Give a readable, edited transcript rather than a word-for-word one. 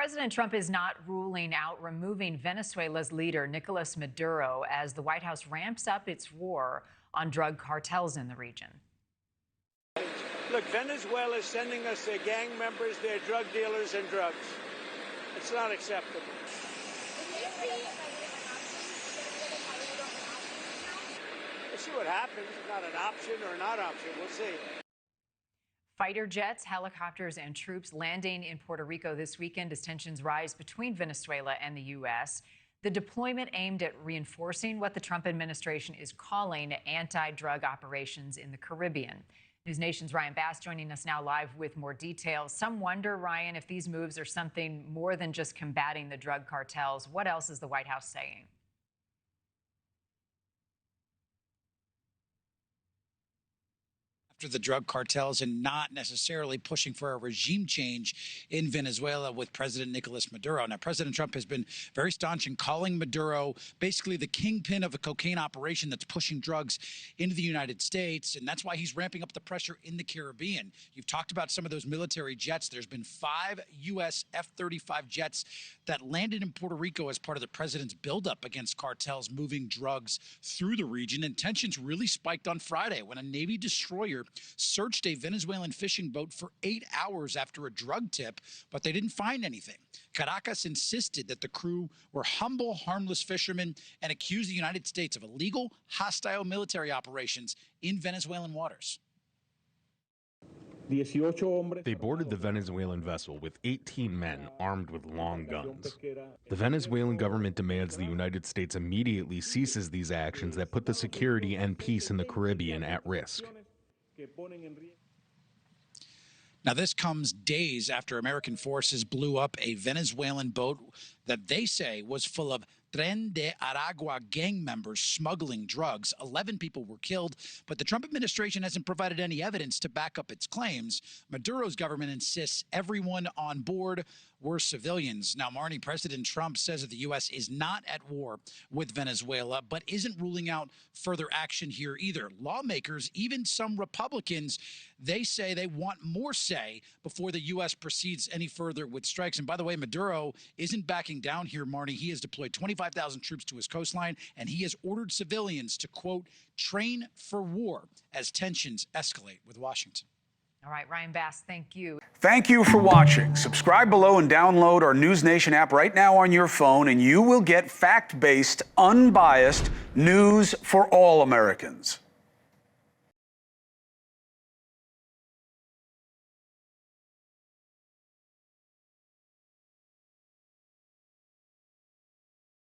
President Trump is not ruling out removing Venezuela's leader, Nicolas Maduro, as the White House ramps up its war on drug cartels in the region. Look, Venezuela is sending us their gang members, their drug dealers, and drugs. It's not acceptable. We'll see what happens. It's not an option or a not option. We'll see. Fighter jets, helicopters, and troops landing in Puerto Rico this weekend as tensions rise between Venezuela and the U.S. The deployment aimed at reinforcing what the Trump administration is calling anti-drug operations in the Caribbean. NewsNation's Ryan Bass joining us now live with more details. Some wonder, Ryan, if these moves are something more than just combating the drug cartels. What else is the White House saying? After the drug cartels and not necessarily pushing for a regime change in Venezuela with President Nicolas Maduro. Now, President Trump has been very staunch in calling Maduro basically the kingpin of a cocaine operation that's pushing drugs into the United States, and that's why he's ramping up the pressure in the Caribbean. You've talked about some of those military jets. There's been 5 U.S. F-35 jets that landed in Puerto Rico as part of the president's buildup against cartels moving drugs through the region, and tensions really spiked on Friday when a Navy destroyer searched a Venezuelan fishing boat for 8 hours after a drug tip, but they didn't find anything. Caracas insisted that the crew were humble, harmless fishermen and accused the United States of illegal, hostile military operations in Venezuelan waters. They boarded the Venezuelan vessel with 18 men armed with long guns. The Venezuelan government demands the United States immediately ceases these actions that put the security and peace in the Caribbean at risk. Now, this comes days after American forces blew up a Venezuelan boat that they say was full of Tren de Aragua gang members smuggling drugs. 11 people were killed, but the Trump administration hasn't provided any evidence to back up its claims. Maduro's government insists everyone on board were civilians. Now, Marni, President Trump says that the U.S. is not at war with Venezuela, but isn't ruling out further action here either. Lawmakers, even some Republicans, they say they want more say before the U.S. proceeds any further with strikes. And by the way, Maduro isn't backing down here, Marni. He has deployed 25,000 troops to his coastline, and he has ordered civilians to, quote, train for war as tensions escalate with Washington. All right, Ryan Bass, thank you. Thank you for watching. Subscribe below and download our NewsNation app right now on your phone, and you will get fact-based, unbiased news for all Americans.